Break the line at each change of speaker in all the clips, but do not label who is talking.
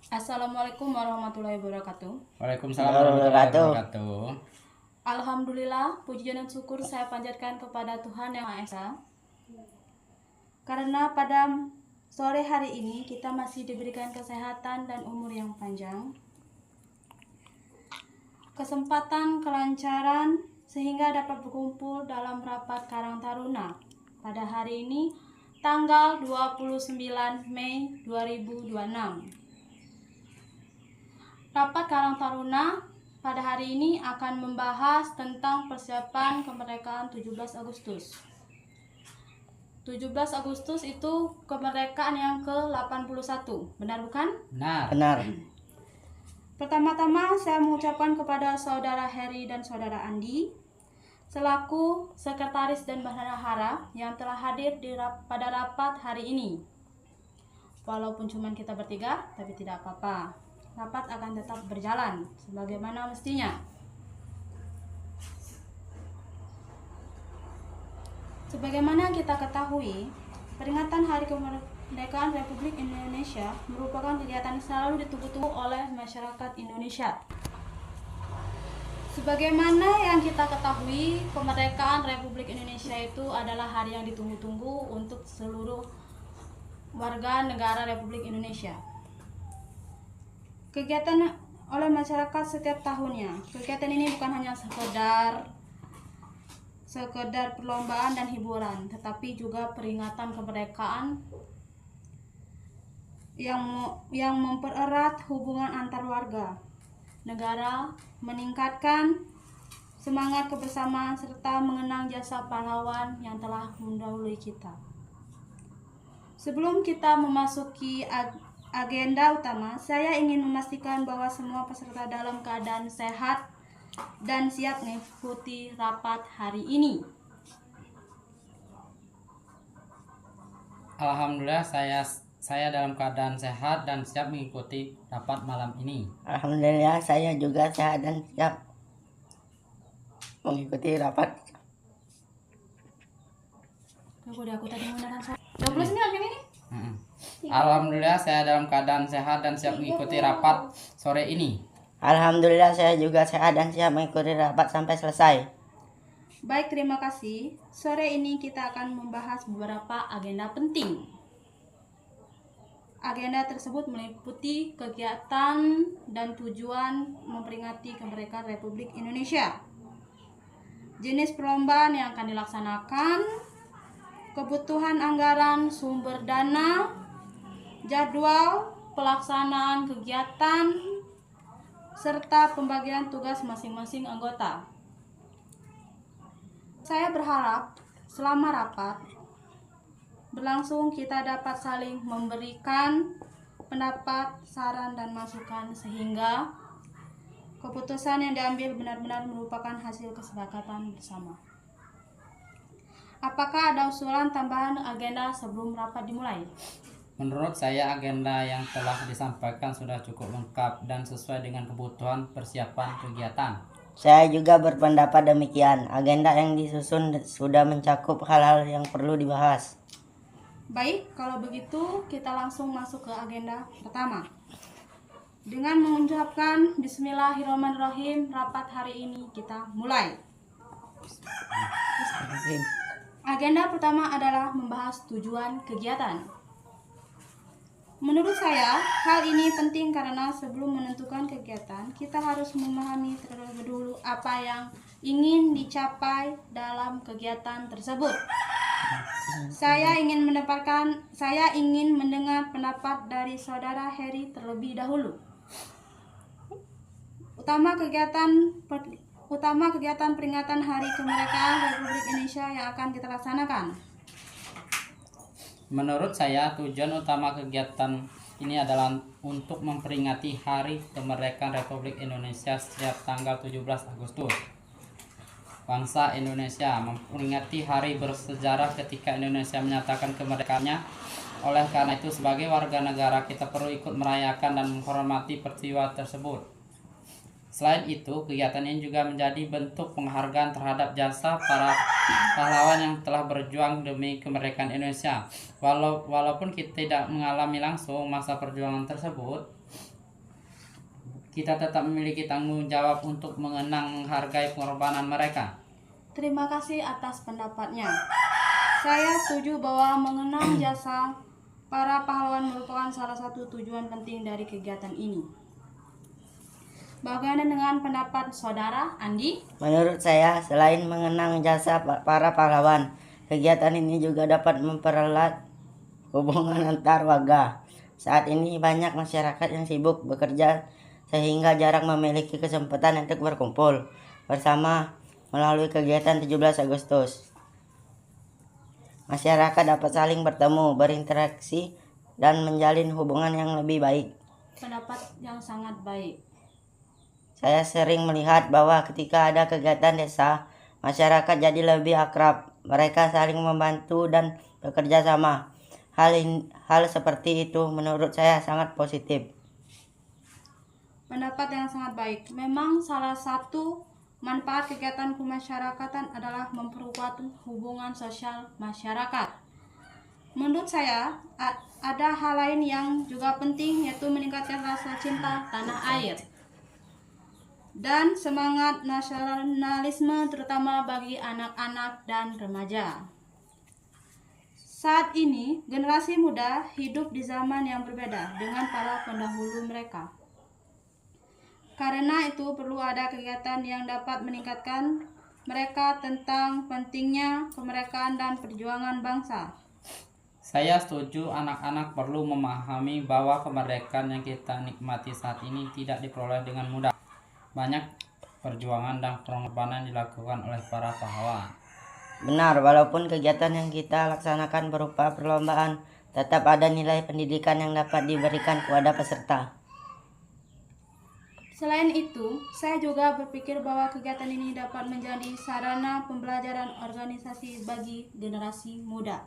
Assalamualaikum warahmatullahi wabarakatuh.
Waalaikumsalam warahmatullahi wabarakatuh.
Alhamdulillah, puji dan syukur saya panjatkan kepada Tuhan Yang Maha Esa. Karena pada sore hari ini kita masih diberikan kesehatan dan umur yang panjang, kesempatan, kelancaran, sehingga dapat berkumpul dalam rapat Karang Taruna pada hari ini, tanggal 29 Mei 2026. Rapat Karang Taruna pada hari ini akan membahas tentang persiapan kemerdekaan 17 Agustus. 17 Agustus itu kemerdekaan yang ke-81, benar bukan?
Benar.
Pertama-tama saya mengucapkan kepada Saudara Heri dan Saudara Andi selaku Sekretaris dan Bendahara yang telah hadir pada rapat hari ini. Walaupun cuma kita bertiga, tapi tidak apa-apa. Rapat akan tetap berjalan sebagaimana mestinya. Sebagaimana kita ketahui, peringatan Hari Kemerdekaan Republik Indonesia merupakan kegiatan selalu ditunggu-tunggu oleh masyarakat Indonesia. Sebagaimana yang kita ketahui, kemerdekaan Republik Indonesia itu adalah hari yang ditunggu-tunggu untuk seluruh warga negara Republik Indonesia. Kegiatan oleh masyarakat setiap tahunnya. Kegiatan ini bukan hanya sekedar perlombaan dan hiburan, tetapi juga peringatan kemerdekaan yang mempererat hubungan antar warga negara, meningkatkan semangat kebersamaan serta mengenang jasa pahlawan yang telah mendahului kita. Sebelum kita memasuki agenda utama, saya ingin memastikan bahwa semua peserta dalam keadaan sehat dan siap mengikuti rapat hari ini.
Alhamdulillah saya dalam keadaan sehat dan siap mengikuti rapat malam ini.
Alhamdulillah saya juga sehat dan siap mengikuti rapat.
Aku tadi menggunakan 29 kan ini?
Alhamdulillah saya dalam keadaan sehat dan siap mengikuti rapat sore ini.
Alhamdulillah saya juga sehat dan siap mengikuti rapat sampai selesai.
Baik, terima kasih. Sore ini kita akan membahas beberapa agenda penting. Agenda tersebut meliputi kegiatan dan tujuan memperingati kemerdekaan Republik Indonesia, jenis perlombaan yang akan dilaksanakan, kebutuhan anggaran sumber dana, jadwal pelaksanaan kegiatan, serta pembagian tugas masing-masing anggota. Saya berharap selama rapat berlangsung kita dapat saling memberikan pendapat, saran, dan masukan sehingga keputusan yang diambil benar-benar merupakan hasil kesepakatan bersama. Apakah ada usulan tambahan agenda sebelum rapat dimulai?
Menurut saya agenda yang telah disampaikan sudah cukup lengkap dan sesuai dengan kebutuhan persiapan kegiatan.
Saya juga berpendapat demikian. Agenda yang disusun sudah mencakup hal-hal yang perlu dibahas.
Baik, kalau begitu kita langsung masuk ke agenda pertama. Dengan mengucapkan Bismillahirrahmanirrahim, rapat hari ini kita mulai. Agenda pertama adalah membahas tujuan kegiatan. Menurut saya, hal ini penting karena sebelum menentukan kegiatan, kita harus memahami terlebih dahulu apa yang ingin dicapai dalam kegiatan tersebut. Saya ingin mendengar pendapat dari Saudara Heri terlebih dahulu. Utama kegiatan peringatan Hari Kemerdekaan Republik Indonesia yang akan kita laksanakan.
Menurut saya tujuan utama kegiatan ini adalah untuk memperingati Hari Kemerdekaan Republik Indonesia setiap tanggal 17 Agustus. Bangsa Indonesia memperingati hari bersejarah ketika Indonesia menyatakan kemerdekaannya. Oleh karena itu, sebagai warga negara kita perlu ikut merayakan dan menghormati peristiwa tersebut. Selain itu, kegiatan ini juga menjadi bentuk penghargaan terhadap jasa para pahlawan yang telah berjuang demi kemerdekaan Indonesia. Walaupun kita tidak mengalami langsung masa perjuangan tersebut, kita tetap memiliki tanggung jawab untuk mengenang menghargai pengorbanan mereka.
Terima kasih atas pendapatnya. Saya setuju bahwa mengenang jasa para pahlawan merupakan salah satu tujuan penting dari kegiatan ini. Bagaimana dengan pendapat Saudara Andi?
Menurut saya, selain mengenang jasa para pahlawan, kegiatan ini juga dapat mempererat hubungan antar warga. Saat ini banyak masyarakat yang sibuk bekerja sehingga jarang memiliki kesempatan untuk berkumpul bersama melalui kegiatan 17 Agustus. Masyarakat dapat saling bertemu, berinteraksi, dan menjalin hubungan yang lebih baik.
Pendapat yang sangat baik.
Saya sering melihat bahwa ketika ada kegiatan desa, masyarakat jadi lebih akrab. Mereka saling membantu dan bekerja sama. Hal seperti itu menurut saya sangat positif.
Pendapat yang sangat baik. Memang salah satu manfaat kegiatan kemasyarakatan adalah memperkuat hubungan sosial masyarakat. Menurut saya, ada hal lain yang juga penting, yaitu meningkatkan rasa cinta tanah air dan semangat nasionalisme, terutama bagi anak-anak dan remaja. Saat ini, generasi muda hidup di zaman yang berbeda dengan para pendahulu mereka. Karena itu perlu ada kegiatan yang dapat meningkatkan mereka tentang pentingnya kemerdekaan dan perjuangan bangsa.
Saya setuju anak-anak perlu memahami bahwa kemerdekaan yang kita nikmati saat ini tidak diperoleh dengan mudah. Banyak perjuangan dan pengorbanan dilakukan oleh para pahlawan.
Benar, walaupun kegiatan yang kita laksanakan berupa perlombaan, tetap ada nilai pendidikan yang dapat diberikan kepada peserta.
Selain itu, saya juga berpikir bahwa kegiatan ini dapat menjadi sarana pembelajaran organisasi bagi generasi muda.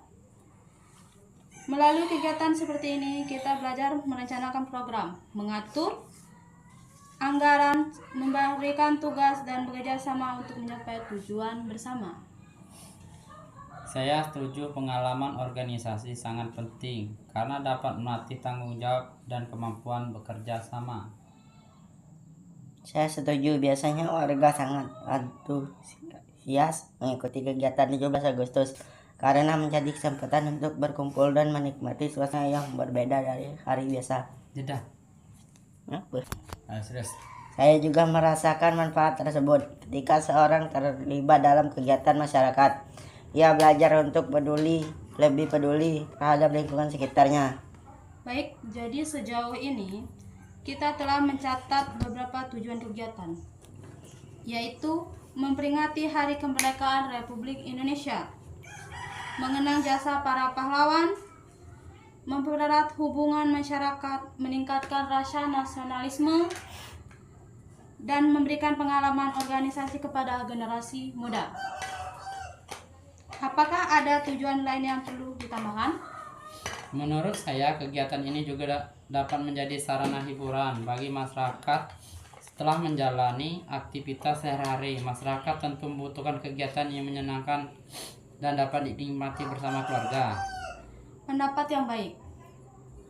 Melalui kegiatan seperti ini, kita belajar merencanakan program, mengatur anggaran, memberikan tugas, dan bekerja sama untuk mencapai tujuan bersama.
Saya setuju pengalaman organisasi sangat penting karena dapat melatih tanggung jawab dan kemampuan bekerja sama.
Saya setuju, biasanya warga sangat antusias mengikuti kegiatan 17 Agustus karena menjadi kesempatan untuk berkumpul dan menikmati suasana yang berbeda dari hari biasa.
Jeda.
Apa?
Serius.
Saya juga merasakan manfaat tersebut ketika seorang terlibat dalam kegiatan masyarakat. Ia belajar untuk lebih peduli terhadap lingkungan sekitarnya.
Baik, jadi sejauh ini kita telah mencatat beberapa tujuan kegiatan, yaitu memperingati Hari Kemerdekaan Republik Indonesia, mengenang jasa para pahlawan, mempererat hubungan masyarakat, meningkatkan rasa nasionalisme, dan memberikan pengalaman organisasi kepada generasi muda. Apakah ada tujuan lain yang perlu ditambahkan?
Menurut saya, kegiatan ini juga dapat menjadi sarana hiburan bagi masyarakat setelah menjalani aktivitas sehari-hari. Masyarakat tentu membutuhkan kegiatan yang menyenangkan dan dapat dinikmati bersama keluarga.
Pendapat yang baik.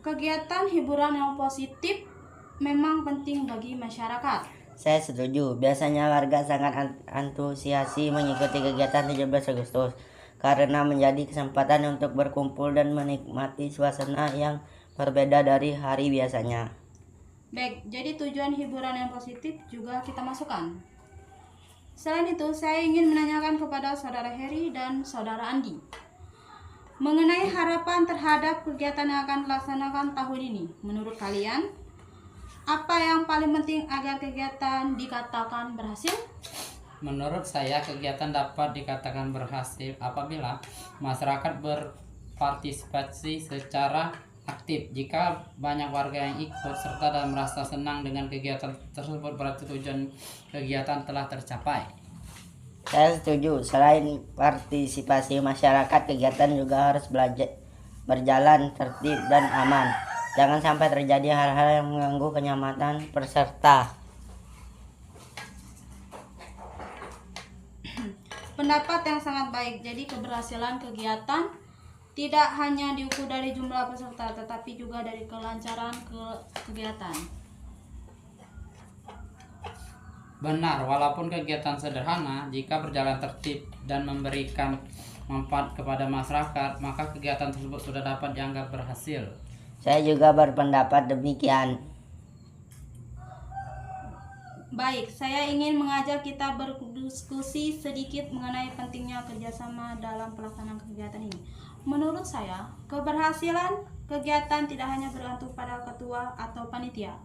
Kegiatan hiburan yang positif memang penting bagi masyarakat.
Saya setuju, biasanya warga sangat antusiasi mengikuti kegiatan 17 Agustus karena menjadi kesempatan untuk berkumpul dan menikmati suasana yang berbeda dari hari biasanya.
Baik, jadi tujuan hiburan yang positif juga kita masukkan. Selain itu, saya ingin menanyakan kepada Saudara Heri dan Saudara Andi mengenai harapan terhadap kegiatan yang akan dilaksanakan tahun ini. Menurut kalian, apa yang paling penting agar kegiatan dikatakan berhasil?
Menurut saya, kegiatan dapat dikatakan berhasil apabila masyarakat berpartisipasi secara aktif. Jika banyak warga yang ikut serta dan merasa senang dengan kegiatan tersebut, berarti tujuan kegiatan telah tercapai.
Saya setuju, selain partisipasi masyarakat, kegiatan juga harus berjalan tertib dan aman. Jangan sampai terjadi hal-hal yang mengganggu kenyamanan peserta.
Pendapat yang sangat baik. Jadi keberhasilan kegiatan tidak hanya diukur dari jumlah peserta, tetapi juga dari kelancaran kegiatan.
Benar, walaupun kegiatan sederhana, jika berjalan tertib dan memberikan manfaat kepada masyarakat, maka kegiatan tersebut sudah dapat dianggap berhasil.
Saya juga berpendapat demikian.
Baik, saya ingin mengajak kita berdiskusi sedikit mengenai pentingnya kerjasama dalam pelaksanaan kegiatan ini. Menurut saya, keberhasilan kegiatan tidak hanya bergantung pada ketua atau panitia,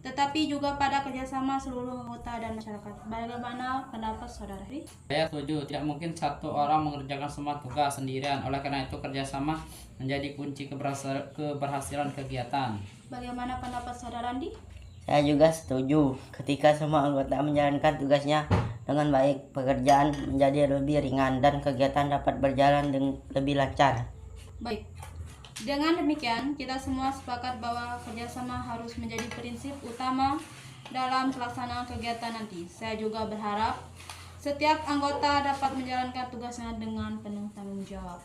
tetapi juga pada kerjasama seluruh anggota dan masyarakat. Bagaimana pendapat Saudara Heri?
Saya setuju, tidak mungkin satu orang mengerjakan semua tugas sendirian. Oleh karena itu, kerjasama menjadi kunci keberhasilan kegiatan.
Bagaimana pendapat Saudara Andi?
Saya juga setuju. Ketika semua anggota menjalankan tugasnya dengan baik, pekerjaan menjadi lebih ringan dan kegiatan dapat berjalan dengan lebih lancar.
Baik, dengan demikian kita semua sepakat bahwa kerjasama harus menjadi prinsip utama dalam pelaksanaan kegiatan nanti. Saya juga berharap setiap anggota dapat menjalankan tugasnya dengan penuh tanggung jawab.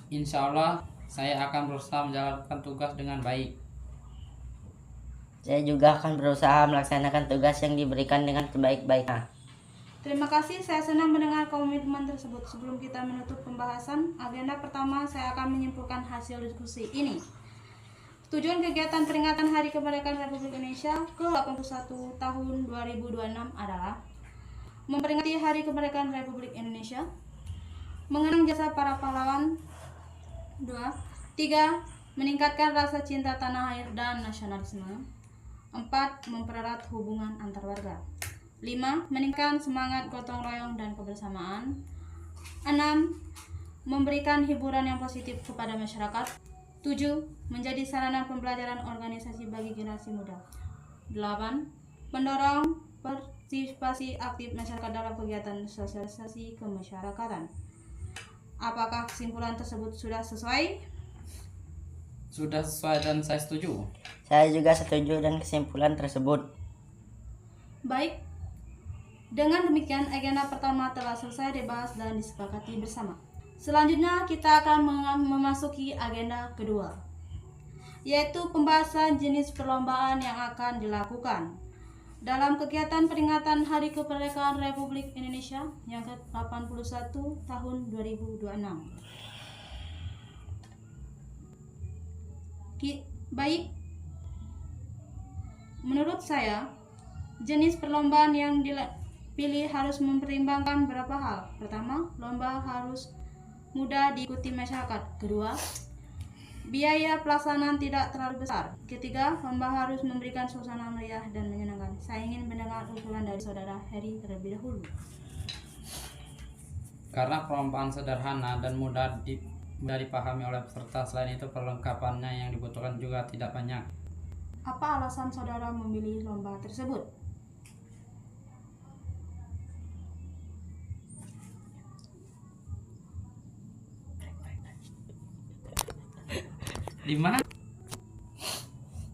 Insya Allah, saya akan berusaha menjalankan tugas dengan baik.
Saya juga akan berusaha melaksanakan tugas yang diberikan dengan sebaik-baiknya.
Terima kasih, saya senang mendengar komitmen tersebut. Sebelum kita menutup pembahasan, agenda pertama saya akan menyimpulkan hasil diskusi ini. Tujuan kegiatan peringatan Hari Kemerdekaan Republik Indonesia ke-81 tahun 2026 adalah memperingati Hari Kemerdekaan Republik Indonesia, mengenang jasa para pahlawan. 2. 3. Meningkatkan rasa cinta tanah air dan nasionalisme. 4. Mempererat hubungan antar warga. 5. Meningkatkan semangat gotong royong dan kebersamaan. 6. Memberikan hiburan yang positif kepada masyarakat. 7. Menjadi sarana pembelajaran organisasi bagi generasi muda. 8. Mendorong partisipasi aktif masyarakat dalam kegiatan sosialisasi kemasyarakatan. Apakah kesimpulan tersebut sudah sesuai?
Sudah sesuai dan saya setuju.
Saya juga setuju dengan kesimpulan tersebut.
Baik, dengan demikian agenda pertama telah selesai dibahas dan disepakati bersama. Selanjutnya kita akan memasuki agenda kedua, yaitu pembahasan jenis perlombaan yang akan dilakukan dalam kegiatan peringatan Hari Kemerdekaan Republik Indonesia yang ke-81 tahun 2026. Baik, menurut saya, jenis perlombaan yang dipilih harus mempertimbangkan beberapa hal. Pertama, lomba harus mudah diikuti masyarakat. Kedua, biaya pelaksanaan tidak terlalu besar. Ketiga, lomba harus memberikan suasana meriah dan menyenangkan. Saya ingin mendengar usulan dari Saudara Heri terlebih dahulu.
Karena perlombaan sederhana dan mudah dipahami oleh peserta, selain itu perlengkapannya yang dibutuhkan juga tidak banyak.
Apa alasan Saudara memilih lomba tersebut?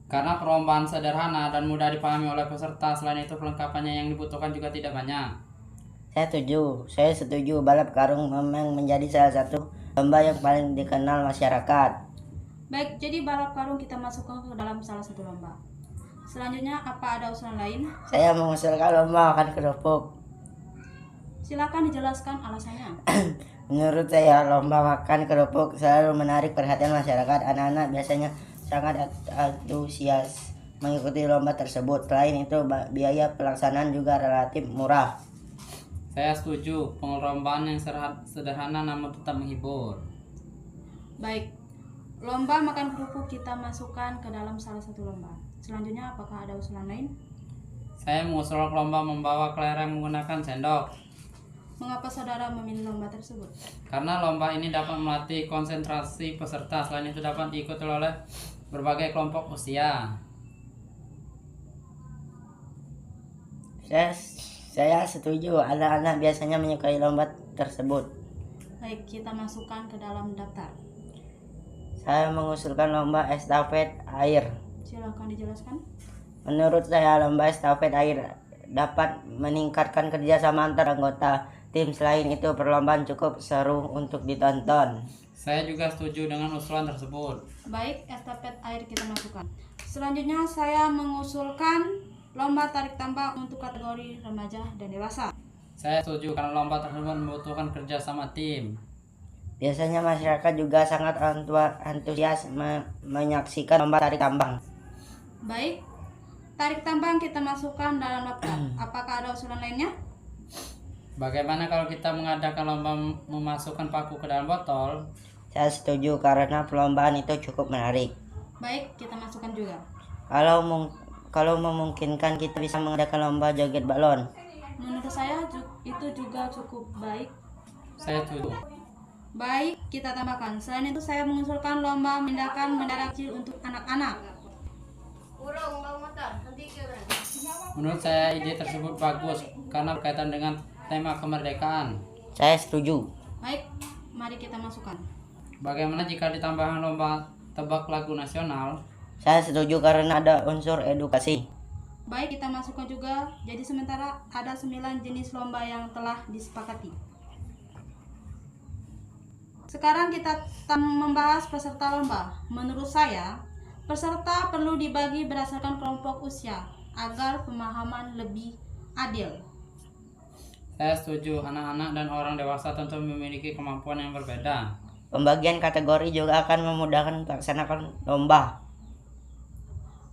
Karena perlombaan sederhana dan mudah dipahami oleh peserta, selain itu perlengkapannya yang dibutuhkan juga tidak banyak.
Saya setuju balap karung memang menjadi salah satu lomba yang paling dikenal masyarakat.
Baik, jadi balap karung kita masukkan ke dalam salah satu lomba. Selanjutnya, apa ada usulan lain?
Saya mengusulkan lomba makan kerupuk.
Silakan dijelaskan alasannya.
Menurut saya, lomba makan kerupuk selalu menarik perhatian masyarakat. Anak-anak biasanya sangat antusias mengikuti lomba tersebut. Selain itu, biaya pelaksanaan juga relatif murah.
Saya setuju, perlombaan yang sederhana namun tetap menghibur.
Baik, lomba makan kerupuk kita masukkan ke dalam salah satu lomba. Selanjutnya, apakah ada usulan lain?
Saya mengusulkan lomba membawa kelereng menggunakan sendok.
Mengapa Saudara memilih lomba tersebut?
Karena lomba ini dapat melatih konsentrasi peserta, selain itu dapat diikuti oleh berbagai kelompok usia.
Saya setuju, anak-anak biasanya menyukai lomba tersebut.
Baik, kita masukkan ke dalam daftar.
Saya mengusulkan lomba estafet air.
Silakan dijelaskan.
Menurut saya, lomba estafet air dapat meningkatkan kerjasama antar anggota tim. Selain itu, perlombaan cukup seru untuk ditonton.
Saya juga setuju dengan usulan tersebut.
Baik, estafet air kita masukkan. Selanjutnya saya mengusulkan lomba tarik tambang untuk kategori remaja dan dewasa.
Saya setuju karena lomba tersebut membutuhkan kerja sama tim.
Biasanya masyarakat juga sangat antusias menyaksikan lomba tarik tambang.
Baik, tarik tambang kita masukkan dalam daftar. Apakah ada usulan lainnya?
Bagaimana kalau kita mengadakan lomba memasukkan paku ke dalam botol?
Saya setuju karena perlombaan itu cukup menarik.
Baik, kita masukkan juga.
Kalau memungkinkan kita bisa mengadakan lomba joget balon.
Menurut saya itu juga cukup baik.
Saya setuju.
Baik, kita tambahkan. Selain itu saya mengusulkan lomba memindahkan bendera kecil untuk anak-anak.
Menurut saya ide tersebut bagus karena berkaitan dengan tema kemerdekaan.
Saya setuju.
Baik, mari kita masukkan.
Bagaimana jika ditambahkan lomba tebak lagu nasional?
Saya setuju karena ada unsur edukasi.
Baik, kita masukkan juga. Jadi sementara ada 9 jenis lomba yang telah disepakati. Sekarang kita membahas peserta lomba. Menurut saya, peserta perlu dibagi berdasarkan kelompok usia agar pemahaman lebih adil.
Saya setuju, anak-anak dan orang dewasa tentu memiliki kemampuan yang berbeda.
Pembagian kategori juga akan memudahkan melaksanakan lomba.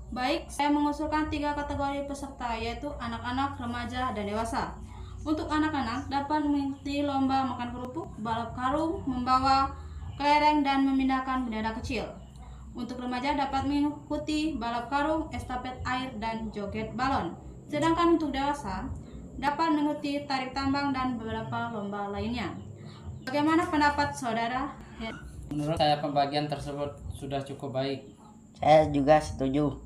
Baik, saya mengusulkan 3 kategori peserta, yaitu anak-anak, remaja, dan dewasa. Untuk anak-anak dapat mengikuti lomba makan kerupuk, balap karung, membawa kelereng, dan memindahkan bendera kecil. Untuk remaja dapat mengikuti balap karung, estafet air, dan joget balon. Sedangkan untuk dewasa dapat mengikuti tarik tambang dan beberapa lomba lainnya. Bagaimana pendapat saudara?
Menurut saya pembagian tersebut sudah cukup baik.
Saya juga setuju.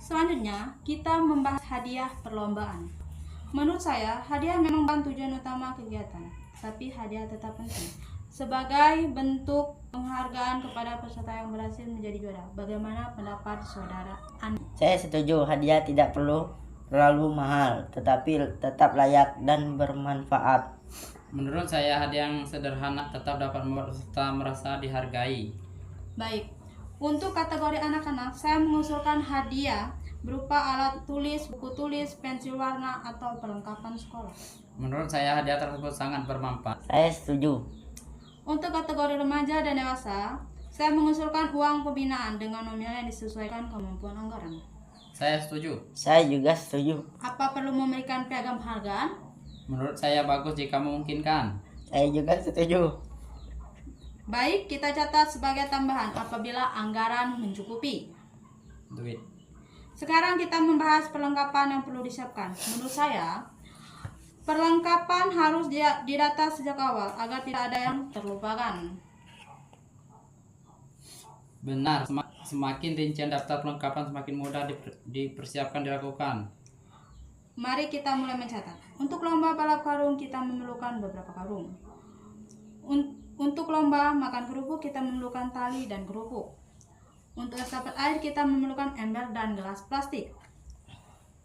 Selanjutnya, kita membahas hadiah perlombaan. Menurut saya, hadiah memang bukan tujuan utama kegiatan, tapi hadiah tetap penting sebagai bentuk penghargaan kepada peserta yang berhasil menjadi juara. Bagaimana pendapat saudara Andi?
Saya setuju, hadiah tidak perlu terlalu mahal, tetapi tetap layak dan bermanfaat.
Menurut saya hadiah yang sederhana tetap dapat membuat peserta merasa dihargai.
Baik, untuk kategori anak-anak, saya mengusulkan hadiah berupa alat tulis, buku tulis, pensil warna, atau perlengkapan sekolah.
Menurut saya hadiah tersebut sangat bermanfaat.
Saya setuju.
Untuk kategori remaja dan dewasa, saya mengusulkan uang pembinaan dengan nominal yang disesuaikan kemampuan anggaran.
Saya setuju.
Saya juga setuju.
Apa perlu memberikan piagam penghargaan?
Menurut saya bagus jika memungkinkan.
Saya juga setuju.
Baik, kita catat sebagai tambahan apabila anggaran mencukupi.
Duit.
Sekarang kita membahas perlengkapan yang perlu disiapkan. Menurut saya, perlengkapan harus didata sejak awal agar tidak ada yang terlupakan.
Benar, semakin rincian daftar perlengkapan semakin mudah dipersiapkan dilakukan.
Mari kita mulai mencatat. Untuk lomba balap karung kita memerlukan beberapa karung. Untuk lomba makan kerupuk kita memerlukan tali dan kerupuk. Untuk estafet air kita memerlukan ember dan gelas plastik.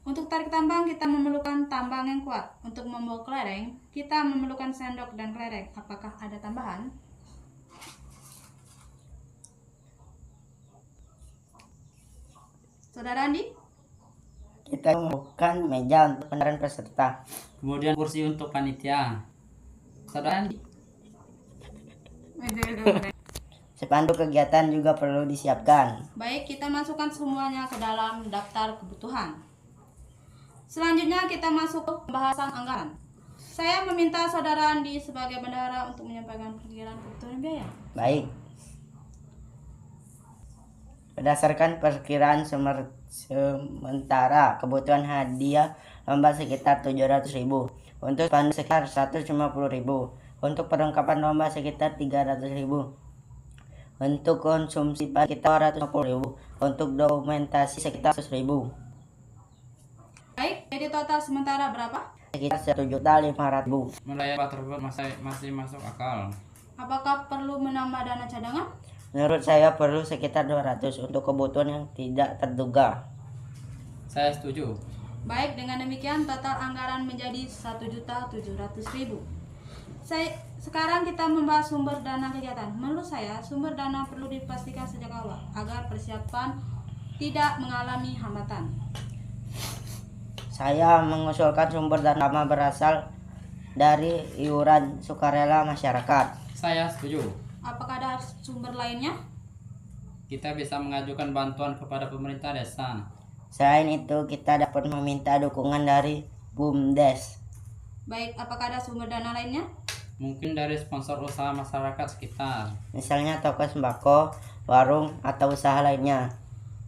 Untuk tarik tambang kita memerlukan tambang yang kuat. Untuk membawa kelereng kita memerlukan sendok dan kelereng. Apakah ada tambahan? Saudara Andi?
Kita membutuhkan meja untuk pendaran peserta.
Kemudian kursi untuk panitia. Saudara Andi?
Spanduk kegiatan juga perlu disiapkan.
Baik, kita masukkan semuanya ke dalam daftar kebutuhan. Selanjutnya kita masuk ke pembahasan anggaran. Saya meminta saudara Andi sebagai bendahara untuk menyampaikan perkiraan kebutuhan biaya.
Baik. Berdasarkan perkiraan sementara kebutuhan hadiah lomba sekitar 700.000, untuk spanduk sekitar 150.000, untuk perlengkapan lomba sekitar 300.000, untuk konsumsi sekitar 250.000, untuk dokumentasi sekitar 100.000.
Baik, jadi total sementara berapa?
Sekitar 1.500.000.
Mulai apa tersebut masih masuk akal.
Apakah perlu menambah dana cadangan?
Menurut saya perlu sekitar 200 untuk kebutuhan yang tidak terduga.
Saya setuju.
Baik, dengan demikian total anggaran menjadi 1.700.000. Sekarang kita membahas sumber dana kegiatan. Menurut saya, sumber dana perlu dipastikan sejak awal agar persiapan tidak mengalami hambatan.
Saya mengusulkan sumber dana berasal dari iuran sukarela masyarakat.
Saya setuju.
Apakah ada sumber lainnya?
Kita bisa mengajukan bantuan kepada pemerintah desa.
Selain itu, kita dapat meminta dukungan dari BUMDes.
Baik, apakah ada sumber dana lainnya?
Mungkin dari sponsor usaha masyarakat sekitar.
Misalnya toko sembako, warung, atau usaha lainnya.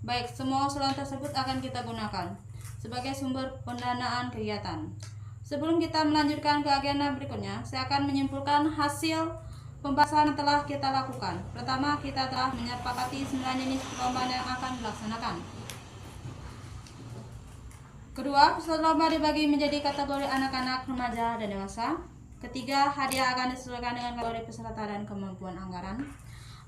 Baik, semua usulan tersebut akan kita gunakan sebagai sumber pendanaan kegiatan. Sebelum kita melanjutkan ke agenda berikutnya, saya akan menyimpulkan hasil pembahasan yang telah kita lakukan. Pertama, kita telah menyepakati 9 jenis perlombaan yang akan dilaksanakan. Kedua, peserta lomba dibagi menjadi kategori anak-anak, remaja, dan dewasa. Ketiga, hadiah akan disesuaikan dengan kategori peserta dan kemampuan anggaran.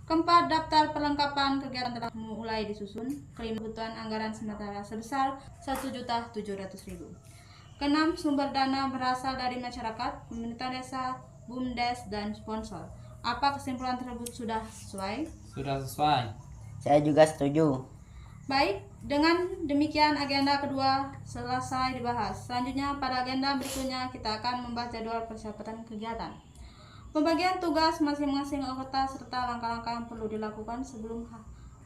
Keempat, daftar perlengkapan kegiatan telah mulai disusun. Kelima, kebutuhan anggaran sementara sebesar 1.700.000. Keenam, sumber dana berasal dari masyarakat, pemerintah desa, BUMDes, dan sponsor. Apa kesimpulan tersebut sudah sesuai?
Sudah sesuai.
Saya juga setuju.
Baik, dengan demikian agenda kedua selesai dibahas. Selanjutnya pada agenda berikutnya kita akan membahas jadwal persiapan kegiatan, pembagian tugas masing-masing anggota serta langkah-langkah yang perlu dilakukan sebelum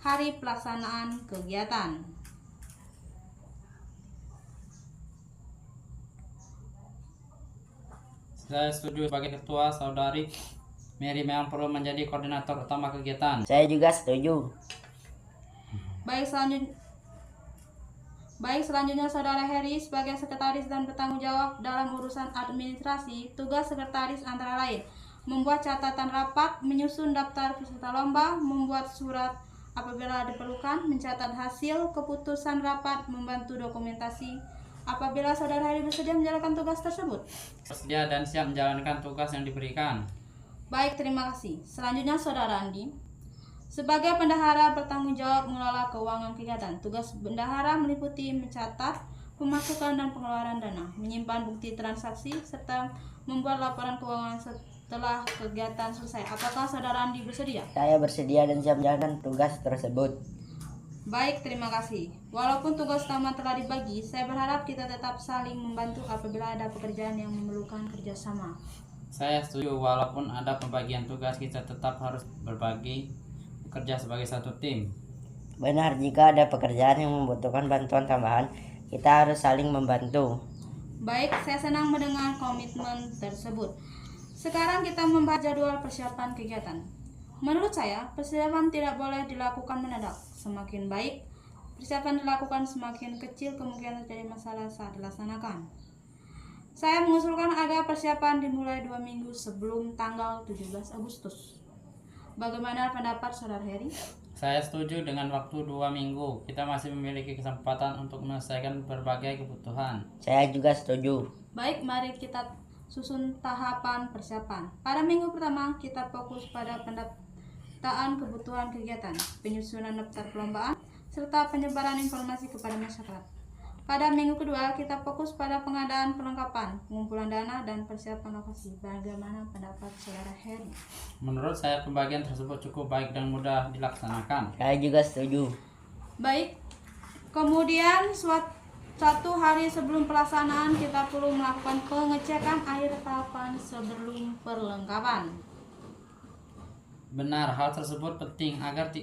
hari pelaksanaan kegiatan.
Saya setuju sebagai ketua, saudari Mary memang perlu menjadi koordinator utama kegiatan.
Saya juga setuju.
Baik, selanjutnya Saudara Heri sebagai sekretaris dan bertanggung jawab dalam urusan administrasi. Tugas sekretaris antara lain membuat catatan rapat, menyusun daftar peserta lomba, membuat surat apabila diperlukan, mencatat hasil keputusan rapat, membantu dokumentasi. Apabila Saudara Heri bersedia menjalankan tugas tersebut.
Bersedia dan siap menjalankan tugas yang diberikan.
Baik, terima kasih. Selanjutnya Saudara Andi sebagai bendahara bertanggung jawab mengelola keuangan kegiatan. Tugas bendahara meliputi mencatat pemasukan dan pengeluaran dana, menyimpan bukti transaksi, serta membuat laporan keuangan setelah kegiatan selesai. Apakah Saudara Andi bersedia?
Saya bersedia dan siap menjalankan tugas tersebut.
Baik, terima kasih. Walaupun tugas utama telah dibagi, saya berharap kita tetap saling membantu apabila ada pekerjaan yang memerlukan kerjasama.
Saya setuju, walaupun ada pembagian tugas, kita tetap harus berbagi bekerja sebagai satu tim.
Benar, jika ada pekerjaan yang membutuhkan bantuan tambahan, kita harus saling membantu.
Baik, saya senang mendengar komitmen tersebut. Sekarang kita membahas jadwal persiapan kegiatan. Menurut saya, persiapan tidak boleh dilakukan mendadak. Semakin baik persiapan dilakukan, semakin kecil kemungkinan terjadi masalah saat dilaksanakan. Saya mengusulkan agar persiapan dimulai 2 minggu sebelum tanggal 17 Agustus. Bagaimana pendapat Saudara Heri?
Saya setuju dengan waktu 2 minggu. Kita masih memiliki kesempatan untuk menyelesaikan berbagai kebutuhan.
Saya juga setuju.
Baik, mari kita susun tahapan persiapan. Pada minggu pertama, kita fokus pada pendataan kebutuhan kegiatan, penyusunan daftar perlombaan, serta penyebaran informasi kepada masyarakat. Pada minggu kedua, kita fokus pada pengadaan perlengkapan, pengumpulan dana, dan persiapan lokasi. Bagaimana pendapat Saudara Heri?
Menurut saya, pembagian tersebut cukup baik dan mudah dilaksanakan.
Saya juga setuju.
Baik, kemudian satu hari sebelum pelaksanaan, kita perlu melakukan pengecekan akhir tahapan sebelum perlengkapan.
Benar, hal tersebut penting agar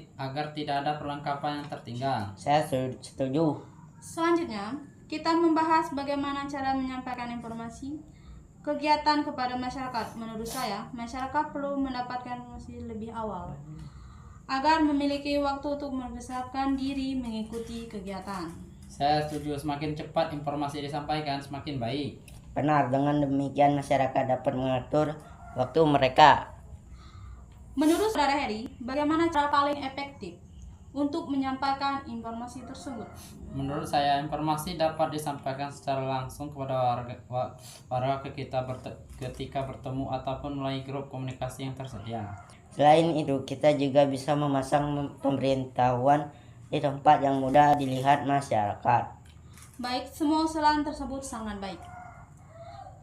tidak ada perlengkapan yang tertinggal.
Saya setuju.
Selanjutnya, kita membahas bagaimana cara menyampaikan informasi kegiatan kepada masyarakat. Menurut saya, masyarakat perlu mendapatkan informasi lebih awal agar memiliki waktu untuk mempersiapkan diri mengikuti kegiatan.
Saya setuju, semakin cepat informasi disampaikan semakin baik.
Benar, dengan demikian masyarakat dapat mengatur waktu mereka.
Menurut Saudara Heri, bagaimana cara paling efektif untuk menyampaikan informasi tersebut?
Menurut saya, informasi dapat disampaikan secara langsung kepada warga ketika bertemu ataupun melalui grup komunikasi yang tersedia.
Selain itu, kita juga bisa memasang pemberitahuan di tempat yang mudah dilihat masyarakat.
Baik, semua usulan tersebut sangat baik.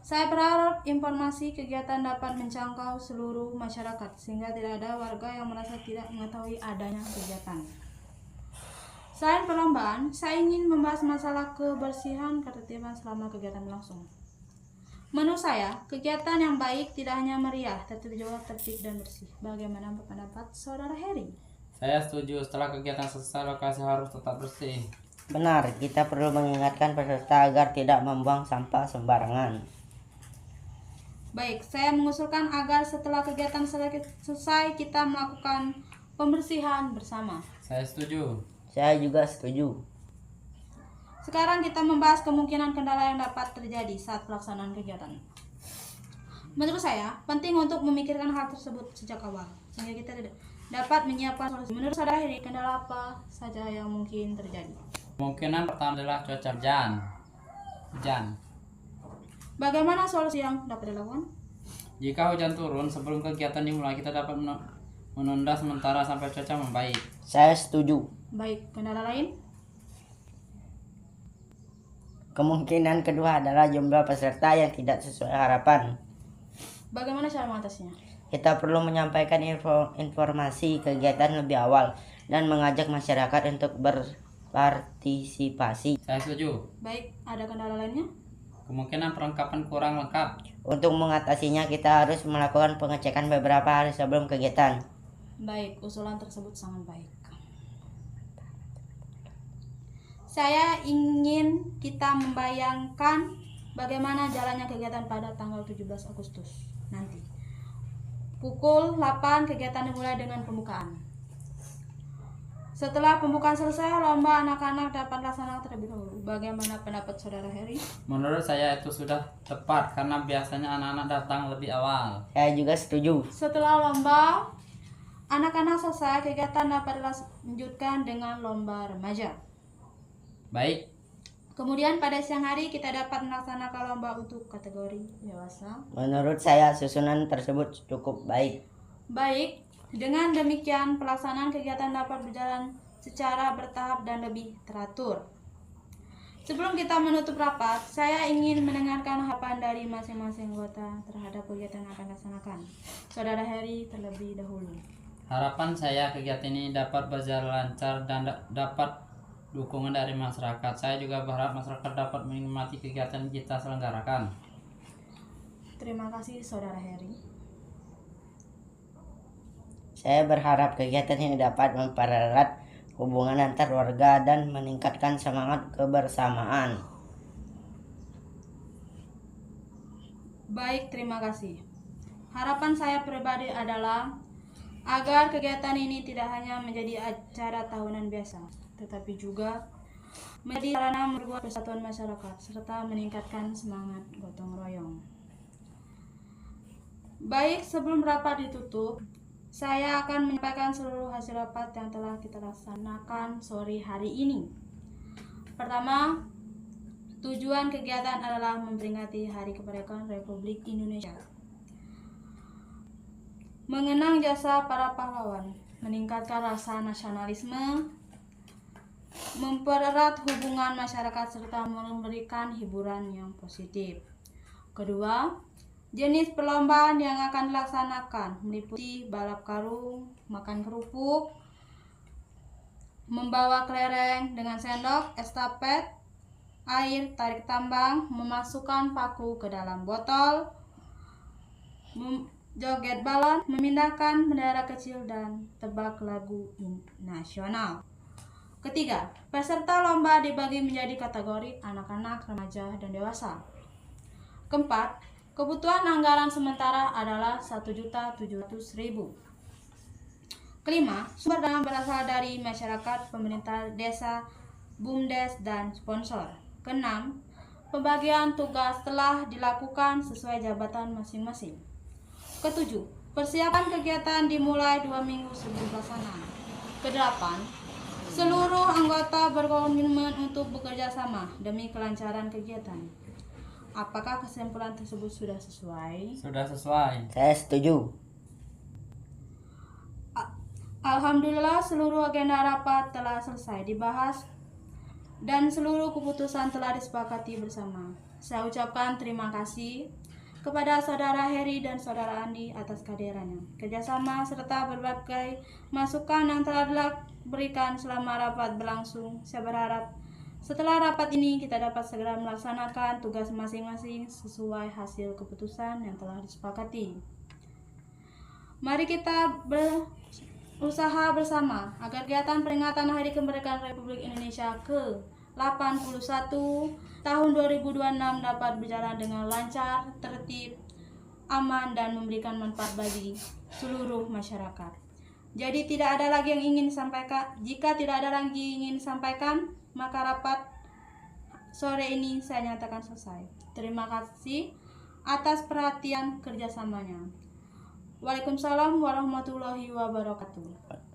Saya berharap informasi kegiatan dapat menjangkau seluruh masyarakat sehingga tidak ada warga yang merasa tidak mengetahui adanya kegiatan. Selain perlombaan, saya ingin membahas masalah kebersihan ketertiban selama kegiatan berlangsung. Menurut saya, kegiatan yang baik tidak hanya meriah, tetapi juga tertib dan bersih. Bagaimana pendapat Saudara Heri?
Saya setuju, setelah kegiatan selesai lokasi harus tetap bersih.
Benar, kita perlu mengingatkan peserta agar tidak membuang sampah sembarangan.
Baik, saya mengusulkan agar setelah kegiatan selesai kita melakukan pembersihan bersama.
Saya setuju.
Saya juga setuju.
Sekarang kita membahas kemungkinan kendala yang dapat terjadi saat pelaksanaan kegiatan. Menurut saya, penting untuk memikirkan hal tersebut sejak awal, sehingga kita dapat menyiapkan solusi. Menurut Saudara Heri, kendala apa saja yang mungkin terjadi?
Kemungkinan pertama adalah cuaca hujan.
Bagaimana solusi yang dapat dilakukan?
Jika hujan turun sebelum kegiatan dimulai, kita dapat menunda sementara sampai cuaca membaik.
Saya setuju.
Baik, kendala lain?
Kemungkinan kedua adalah jumlah peserta yang tidak sesuai harapan.
Bagaimana cara mengatasinya?
Kita perlu menyampaikan informasi kegiatan lebih awal dan mengajak masyarakat untuk berpartisipasi.
Saya setuju.
Baik, ada kendala lainnya?
Kemungkinan perlengkapan kurang lengkap.
Untuk mengatasinya, kita harus melakukan pengecekan beberapa hari sebelum kegiatan.
Baik, usulan tersebut sangat baik. Saya ingin kita membayangkan bagaimana jalannya kegiatan pada tanggal 17 Agustus nanti. Pukul 8 kegiatan dimulai dengan pembukaan. Setelah pembukaan selesai, lomba anak-anak dapat dilaksanakan terlebih dahulu. Bagaimana pendapat Saudara Heri?
Menurut saya itu sudah tepat karena biasanya anak-anak datang lebih awal.
Saya juga setuju.
Setelah lomba anak-anak selesai, kegiatan dapat dilanjutkan dengan lomba remaja.
Baik,
Kemudian pada siang hari kita dapat melaksanakan lomba untuk kategori dewasa.
Menurut saya, susunan tersebut cukup baik.
Baik, dengan demikian pelaksanaan kegiatan dapat berjalan secara bertahap dan lebih teratur. Sebelum kita menutup rapat, saya ingin mendengarkan harapan dari masing-masing anggota terhadap kegiatan yang akan dilaksanakan. Saudara Heri terlebih dahulu.
harapan saya kegiatan ini dapat berjalan lancar dan dapat dukungan dari masyarakat. Saya juga berharap masyarakat dapat menikmati kegiatan yang kita selenggarakan.
Terima kasih Saudara Heri.
Saya berharap kegiatan ini dapat mempererat hubungan antar warga dan meningkatkan semangat kebersamaan.
Baik, terima kasih. Harapan saya pribadi adalah agar kegiatan ini tidak hanya menjadi acara tahunan biasa, tetapi juga menjadi sarana memperkuat persatuan masyarakat serta meningkatkan semangat gotong royong. Baik, sebelum rapat ditutup, saya akan menyampaikan seluruh hasil rapat yang telah kita laksanakan sore hari ini. Pertama, tujuan kegiatan adalah memperingati Hari Kemerdekaan Republik Indonesia. Mengenang jasa para pahlawan, meningkatkan rasa nasionalisme, mempererat hubungan masyarakat serta memberikan hiburan yang positif. Kedua, jenis perlombaan yang akan dilaksanakan meliputi balap karung, makan kerupuk, membawa kelereng dengan sendok, estafet, air, tarik tambang, memasukkan paku ke dalam botol, joget balon, memindahkan bendera kecil, dan tebak lagu nasional. Ketiga, peserta lomba dibagi menjadi kategori anak-anak, remaja, dan dewasa. Keempat, kebutuhan anggaran sementara adalah 1.700.000. Kelima, sumber dana berasal dari masyarakat, pemerintah desa, BUMDes, dan sponsor. Keenam, pembagian tugas telah dilakukan sesuai jabatan masing-masing. Ketujuh, persiapan kegiatan dimulai 2 minggu sebelum pelaksanaan. Kedelapan, seluruh anggota berkomitmen untuk bekerja sama demi kelancaran kegiatan. Apakah kesimpulan tersebut sudah sesuai?
Sudah sesuai.
Saya setuju.
Alhamdulillah, seluruh agenda rapat telah selesai dibahas dan seluruh keputusan telah disepakati bersama. Saya ucapkan terima kasih kepada Saudara Heri dan Saudara Andi atas kehadirannya, kerjasama serta berbagai masukan yang telah berikan selama rapat berlangsung. Saya berharap setelah rapat ini kita dapat segera melaksanakan tugas masing-masing sesuai hasil keputusan yang telah disepakati. Mari kita berusaha bersama agar kegiatan peringatan Hari Kemerdekaan Republik Indonesia ke-81 tahun 2026 dapat berjalan dengan lancar, tertib, aman, dan memberikan manfaat bagi seluruh masyarakat. Jadi tidak ada lagi yang ingin disampaikan. Jika tidak ada lagi yang ingin disampaikan, maka rapat sore ini saya nyatakan selesai. Terima kasih atas perhatian kerjasamanya. Waalaikumsalam warahmatullahi wabarakatuh.